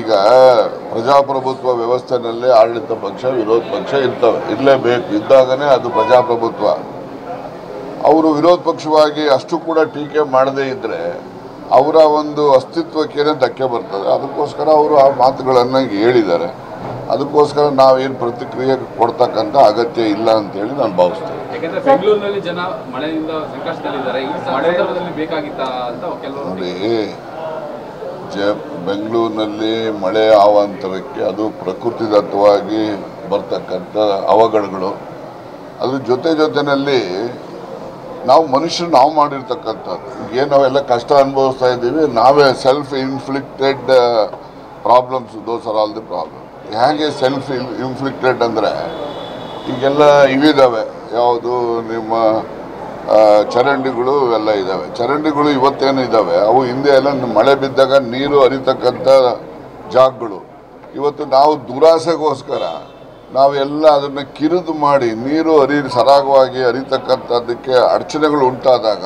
ಈಗ ಪ್ರಜಾಪ್ರಭುತ್ವ ವ್ಯವಸ್ಥೆನಲ್ಲಿ ಆಡಳಿತ ಪಕ್ಷ ವಿರೋಧ ಪಕ್ಷ ಇರಲೇಬೇಕು. ಇದ್ದಾಗನೇ ಅದು ಪ್ರಜಾಪ್ರಭುತ್ವ. ಅವರು ವಿರೋಧ ಪಕ್ಷವಾಗಿ ಅಷ್ಟು ಕೂಡ ಟೀಕೆ ಮಾಡದೇ ಇದ್ದರೆ ಅವರ ಒಂದು ಅಸ್ತಿತ್ವಕ್ಕೇನೆ ಧಕ್ಕೆ ಬರ್ತದೆ. ಅದಕ್ಕೋಸ್ಕರ ಅವರು ಆ ಮಾತುಗಳನ್ನು ಹೇಳಿದ್ದಾರೆ. ಅದಕ್ಕೋಸ್ಕರ ನಾವೇನು ಪ್ರತಿಕ್ರಿಯೆ ಕೊಡ್ತಕ್ಕಂಥ ಅಗತ್ಯ ಇಲ್ಲ ಅಂತೇಳಿ ನಾನು ಭಾವಿಸ್ತೇನೆ. ಯಾಕಂದ್ರೆ ಬೆಂಗಳೂರಿನಲ್ಲಿ ಜನ ಮಳೆಯಿಂದ ಸಂಕಷ್ಟದಲ್ಲಿದ್ದಾರೆ. ಈ ಸಂದರ್ಭದಲ್ಲಿ ಬೇಕಾಗಿತ್ತ ಅಂತ ಕೆಲವರು ನೋಡಿ, ಬೆಂಗಳೂರಿನಲ್ಲಿ ಮಳೆ ಅವಾಂತರಕ್ಕೆ ಅದು ಪ್ರಕೃತಿದತ್ತವಾಗಿ ಬರ್ತಕ್ಕಂಥ ಅವಘಡಗಳು. ಅದ್ರ ಜೊತೆಯಲ್ಲಿ ನಾವು ಮನುಷ್ಯರು ನಾವು ಮಾಡಿರ್ತಕ್ಕಂಥದ್ದು ಏನು ನಾವೆಲ್ಲ ಕಷ್ಟ ಅನುಭವಿಸ್ತಾ ಇದ್ದೀವಿ, ನಾವೇ self inflicted problems. Those are all the problem. ಹೇಗೆ ಸೆಲ್ಫ್ ಇನ್ಫ್ಲಿಕ್ಟೆಡ್ ಅಂದರೆ ಈಗೆಲ್ಲ ಇವಿದ್ದಾವೆ, ಯಾವುದು ನಿಮ್ಮ ಚರಂಡಿಗಳು ಎಲ್ಲ ಇದ್ದಾವೆ. ಚರಂಡಿಗಳು ಇವತ್ತೇನು ಇದ್ದಾವೆ, ಅವು ಹಿಂದೆ ಎಲ್ಲ ಮಳೆ ಬಿದ್ದಾಗ ನೀರು ಹರಿತಕ್ಕಂಥ ಜಾಗಗಳು. ಇವತ್ತು ನಾವು ದುರಾಸೆಗೋಸ್ಕರ ನಾವೆಲ್ಲ ಅದನ್ನು ಕಿರಿದು ಮಾಡಿ ನೀರು ಸರಾಗವಾಗಿ ಹರಿತಕ್ಕಂಥದ್ದಕ್ಕೆ ಅಡಚಣೆಗಳು ಉಂಟಾದಾಗ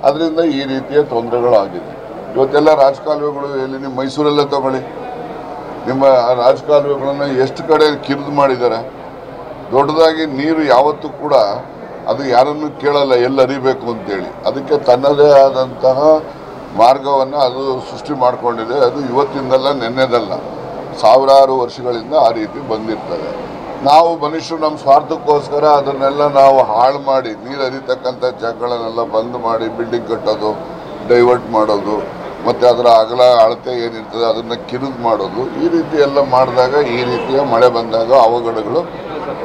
ಅದರಿಂದ ಈ ರೀತಿಯ ತೊಂದರೆಗಳಾಗಿದೆ. ಇವತ್ತೆಲ್ಲ ರಾಜಕಾಲುವೆಗಳು ಎಲ್ಲಿ ನಿಮ್ಮ ಮೈಸೂರಲ್ಲೇ ತಗೊಳ್ಳಿ, ನಿಮ್ಮ ರಾಜಕಾಲುವೆಗಳನ್ನು ಎಷ್ಟು ಕಡೆ ಕಿರಿದು ಮಾಡಿದ್ದಾರೆ. ದೊಡ್ಡದಾಗಿ ನೀರು ಯಾವತ್ತೂ ಕೂಡ ಅದು ಯಾರನ್ನು ಕೇಳಲ್ಲ ಎಲ್ಲಿ ಹರಿಬೇಕು ಅಂತೇಳಿ. ಅದಕ್ಕೆ ತನ್ನದೇ ಆದಂತಹ ಮಾರ್ಗವನ್ನು ಅದು ಸೃಷ್ಟಿ ಮಾಡಿಕೊಂಡಿದೆ. ಅದು ಇವತ್ತಿಂದಲ್ಲ ನೆನ್ನೆದಲ್ಲ, ಸಾವಿರಾರು ವರ್ಷಗಳಿಂದ ಆ ರೀತಿ ಬಂದಿರ್ತದೆ. ನಾವು ಮನುಷ್ಯರು ನಮ್ಮ ಸ್ವಾರ್ಥಕ್ಕೋಸ್ಕರ ಅದನ್ನೆಲ್ಲ ನಾವು ಹಾಳು ಮಾಡಿ ನೀರು ಹರಿತಕ್ಕಂಥ ಜಾಗಗಳನ್ನೆಲ್ಲ ಬಂದ್ ಮಾಡಿ ಬಿಲ್ಡಿಂಗ್ ಕಟ್ಟೋದು, ಡೈವರ್ಟ್ ಮಾಡೋದು, ಮತ್ತು ಅದರ ಅಗಲ ಅಳತೆ ಏನಿರ್ತದೆ ಅದನ್ನು ಕಿರಿದು ಮಾಡೋದು, ಈ ರೀತಿ ಎಲ್ಲ ಮಾಡಿದಾಗ ಈ ರೀತಿಯ ಮಳೆ ಬಂದಾಗ ಅವಘಡಗಳು.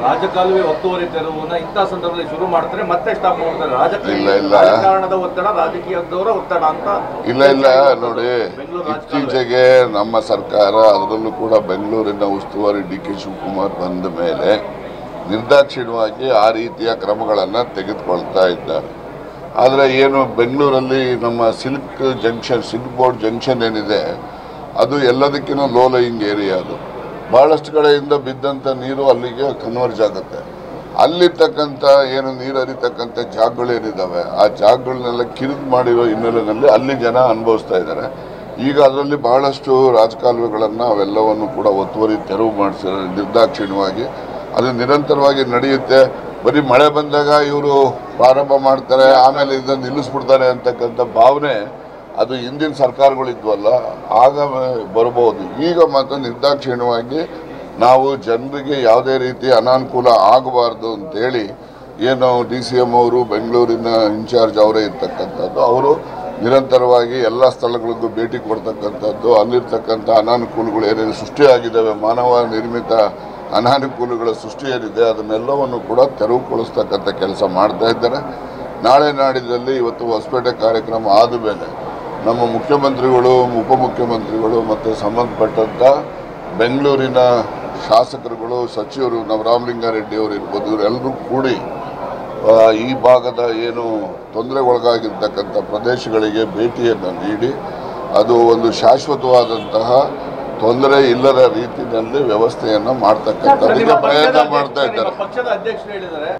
ರಾಜಕಾಲುವೆ ಒತ್ತುವರಿ ತೆರವುನ ಇಂಥ ಸಂದರ್ಭದಲ್ಲಿ ಶುರು ಮಾಡ್ತಾರೆ, ಮತ್ತೆ ಸ್ಟಾಪ್ ಮಾಡ್ತಾರೆ. ರಾಜಕಾರಣದ ಒತ್ತಡ, ರಾಜಕೀಯದವರ ಒತ್ತಡ ಅಂತ ಇಲ್ಲ ನೋಡಿ, ಇತ್ತೀಚೆಗೆ ನಮ್ಮ ಸರ್ಕಾರ, ಅದರಲ್ಲೂ ಕೂಡ ಬೆಂಗಳೂರಿನ ಉಸ್ತುವಾರಿ ಡಿ ಕೆ ಶಿವಕುಮಾರ್ ಬಂದ ಮೇಲೆ ನಿರ್ದಾಕ್ಷಿಣ್ಯವಾಗಿ ಆ ರೀತಿಯ ಕ್ರಮಗಳನ್ನು ತೆಗೆದುಕೊಳ್ತಾ ಇದ್ದಾರೆ. ಆದರೆ ಏನು ಬೆಂಗಳೂರಲ್ಲಿ ನಮ್ಮ ಸಿಲ್ಕ್ ಬೋರ್ಡ್ ಜಂಕ್ಷನ್ ಏನಿದೆ ಅದು ಎಲ್ಲದಕ್ಕಿಂತ ಲೋ ಲೈಯಿಂಗ್ ಏರಿಯಾ. ಅದು ಭಾಳಷ್ಟು ಕಡೆಯಿಂದ ಬಿದ್ದಂಥ ನೀರು ಅಲ್ಲಿಗೆ ಕನ್ವರ್ಜ್ ಆಗುತ್ತೆ. ಅಲ್ಲಿರ್ತಕ್ಕಂಥ ಏನು ನೀರು ಹರಿತಕ್ಕಂಥ ಜಾಗಗಳೇನಿದ್ದಾವೆ ಆ ಜಾಗಗಳನ್ನೆಲ್ಲ ಕಿರಿದು ಮಾಡಿರೋ ಹಿನ್ನೆಲೆಯಲ್ಲಿ ಅಲ್ಲಿ ಜನ ಅನುಭವಿಸ್ತಾ ಇದ್ದಾರೆ. ಈಗ ಅದರಲ್ಲಿ ಬಹಳಷ್ಟು ರಾಜಕಾಲುವೆಗಳನ್ನು ಅವೆಲ್ಲವನ್ನು ಕೂಡ ಒತ್ತುವರಿ ತೆರವು ಮಾಡಿಸಿದ್ದಾರೆ ನಿರ್ದಾಕ್ಷಿಣ್ಯವಾಗಿ. ಅದು ನಿರಂತರವಾಗಿ ನಡೆಯುತ್ತೆ. ಬರೀ ಮಳೆ ಬಂದಾಗ ಇವರು ಪ್ರಾರಂಭ ಮಾಡ್ತಾರೆ, ಆಮೇಲೆ ಇದನ್ನು ನಿಲ್ಲಿಸ್ಬಿಡ್ತಾರೆ ಅಂತಕ್ಕಂಥ ಭಾವನೆ ಅದು ಹಿಂದಿನ ಸರ್ಕಾರಗಳಿದ್ವಲ್ಲ ಆಗ ಬರ್ಬೋದು. ಈಗ ಮಾತ್ರ ನಿರ್ದಾಕ್ಷಿಣ್ಯವಾಗಿ ನಾವು ಜನರಿಗೆ ಯಾವುದೇ ರೀತಿ ಅನಾನುಕೂಲ ಆಗಬಾರ್ದು ಅಂತೇಳಿ ಏನು DCM ಅವರು ಬೆಂಗಳೂರಿನ ಇನ್ಚಾರ್ಜ್ ಅವರೇ ಇರ್ತಕ್ಕಂಥದ್ದು, ಅವರು ನಿರಂತರವಾಗಿ ಎಲ್ಲ ಸ್ಥಳಗಳಿಗೂ ಭೇಟಿ ಕೊಡ್ತಕ್ಕಂಥದ್ದು, ಅಲ್ಲಿರ್ತಕ್ಕಂಥ ಅನಾನುಕೂಲಗಳು ಏನೇನು ಸೃಷ್ಟಿಯಾಗಿದ್ದಾವೆ, ಮಾನವ ನಿರ್ಮಿತ ಅನಾನುಕೂಲಗಳ ಸೃಷ್ಟಿ ಏನಿದೆ ಅದನ್ನೆಲ್ಲವನ್ನು ಕೂಡ ತೆರವುಗೊಳಿಸ್ತಕ್ಕಂಥ ಕೆಲಸ ಮಾಡ್ತಾ ಇದ್ದಾರೆ. ನಾಳೆ ನಾಡಿದ್ದಲ್ಲಿ ಇವತ್ತು ಹೊಸಪೇಟೆ ಕಾರ್ಯಕ್ರಮ ಆದ ಮೇಲೆ ನಮ್ಮ ಮುಖ್ಯಮಂತ್ರಿಗಳು, ಉಪಮುಖ್ಯಮಂತ್ರಿಗಳು ಮತ್ತು ಸಂಬಂಧಪಟ್ಟಂಥ ಬೆಂಗಳೂರಿನ ಶಾಸಕರುಗಳು, ಸಚಿವರು, ರಾಮಲಿಂಗಾರೆಡ್ಡಿ ಅವರು ಇರ್ಬೋದು, ಇವರೆಲ್ಲರೂ ಕೂಡಿ ಈ ಭಾಗದ ಏನು ತೊಂದರೆಗೊಳಗಾಗಿರ್ತಕ್ಕಂಥ ಪ್ರದೇಶಗಳಿಗೆ ಭೇಟಿಯನ್ನು ನೀಡಿ ಅದು ಒಂದು ಶಾಶ್ವತವಾದಂತಹ ತೊಂದರೆ ಇಲ್ಲದ ರೀತಿಯಲ್ಲಿ ವ್ಯವಸ್ಥೆಯನ್ನು ಮಾಡ್ತಕ್ಕಂಥದ್ದಕ್ಕೆ ಪ್ರಯತ್ನ ಮಾಡ್ತಾ ಇದ್ದಾರೆ. ಪಕ್ಷದ ಅಧ್ಯಕ್ಷರು ಹೇಳಿದ್ದಾರೆ.